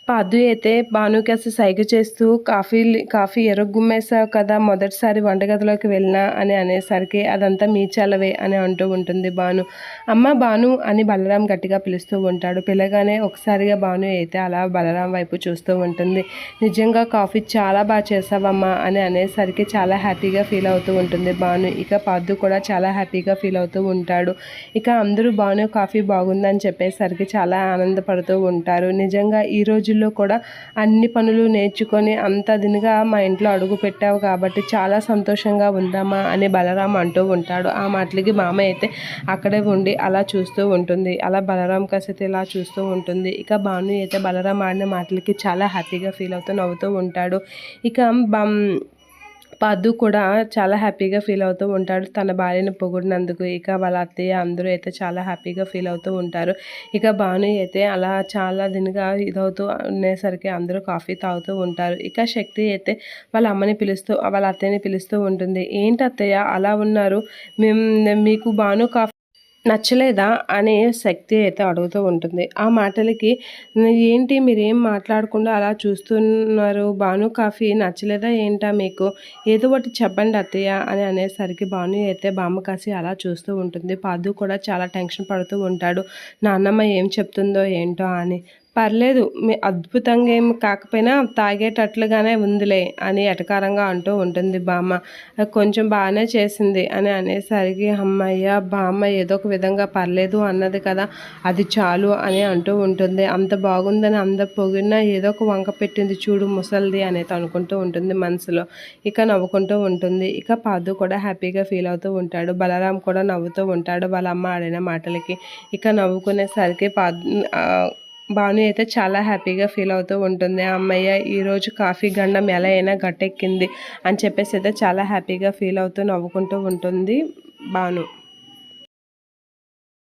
పాదు అయితే భానుకి అసలు సైగ చేస్తూ కాఫీ ఎరగుమ్మేసావు కదా, మొదటిసారి వంటగదిలోకి వెళ్ళినా అని అనేసరికి అదంతా మీ చలవే అని అంటూ ఉంటుంది భాను. అమ్మ భాను అని బలరాం గట్టిగా పిలుస్తూ ఉంటాడు. పిల్లగానే ఒకసారిగా భాను అయితే అలా బలరాం వైపు చూస్తూ ఉంటుంది. నిజంగా కాఫీ చాలా బాగా చేసావమ్మా అని అనేసరికి చాలా హ్యాపీగా ఫీల్ అవుతూ ఉంటుంది భాను. ఇక పాదు కూడా చాలా హ్యాపీగా ఫీల్ అవుతూ ఉంటాడు. ఇక అందరూ భాను కాఫీ బాగుందని చెప్పేసరికి చాలా ఆనందపడుతూ ఉంటారు. నిజంగా ఈ రోజుల్లో కూడా అన్ని పనులు నేర్చుకొని అంత దినిగా మా ఇంట్లో అడుగు పెట్టావు కాబట్టి చాలా సంతోషంగా ఉందమ్మా అని బలరాం అంటూ ఉంటాడు. ఆ మాటలకి మామ అయితే అక్కడే ఉండి అలా చూస్తూ ఉంటుంది. అలా బలరాం కాసైతే ఇలా చూస్తూ ఉంటుంది. ఇక భాను అయితే బలరాం ఆడిన మాటలకి చాలా హ్యాపీగా ఫీల్ అవుతూ నవ్వుతూ ఉంటాడు. ఇక పద్దు కూడా చాలా హ్యాపీగా ఫీల్ అవుతూ ఉంటాడు తన భార్యను పొగిడినందుకు. ఇక వాళ్ళ అత్తయ్య అందరూ అయితే చాలా హ్యాపీగా ఫీల్ అవుతూ ఉంటారు. ఇక భాను అయితే అలా చాలా దినగా ఇదవుతూ ఉండేసరికి అందరూ కాఫీ తాగుతూ ఉంటారు. ఇక శక్తి అయితే వాళ్ళ అమ్మని పిలుస్తూ వాళ్ళ అత్తయ్యని పిలుస్తూ ఉంటుంది. ఏంటి అత్తయ్య అలా ఉన్నారు, మీకు భాను కాఫీ నచ్చలేదా అని శక్తి అయితే అడుగుతూ ఉంటుంది. ఆ మాటలకి ఏంటి మీరేం మాట్లాడకుండా అలా చూస్తున్నారు, భాను కాఫీ నచ్చలేదా ఏంటా మీకు, ఏదో ఒకటి చెప్పండి అత్తయ్య అని అనేసరికి భాను అయితే బామ్మ కాసి అలా చూస్తూ ఉంటుంది. పాదు కూడా చాలా టెన్షన్ పడుతూ ఉంటాడు. నాన్నమ్మ ఏం చెప్తుందో ఏంటో అని. పర్లేదు, మీ అద్భుతంగా ఏం కాకపోయినా తాగేటట్లుగానే ఉందిలే అని ఎటకారంగా అంటూ ఉంటుంది బామ్మ. కొంచెం బాగానే చేసింది అని అనేసరికి అమ్మయ్య బామ్మ ఏదో ఒక విధంగా పర్లేదు అన్నది కదా, అది చాలు అని అంటూ ఉంటుంది. అంత బాగుందని అందరు పొగిడినా ఏదో ఒక వంక పెట్టింది చూడు ముసల్ది అనేది అనుకుంటూ ఉంటుంది మనసులో. ఇక నవ్వుకుంటూ ఉంటుంది. ఇక పాదు కూడా హ్యాపీగా ఫీల్ అవుతూ ఉంటాడు. బలరాం కూడా నవ్వుతూ ఉంటాడు వాళ్ళ అమ్మ ఆడిన మాటలకి. ఇక నవ్వుకునేసరికి భాను అయితే చాలా హ్యాపీగా ఫీల్ అవుతూ ఉంటుంది. అమ్మయ్య ఈరోజు కాఫీ గండం ఎలా అయినా గట్టెక్కింది అని చెప్పేసి అయితే చాలా హ్యాపీగా ఫీల్ అవుతూ నవ్వుకుంటూ ఉంటుంది భాను.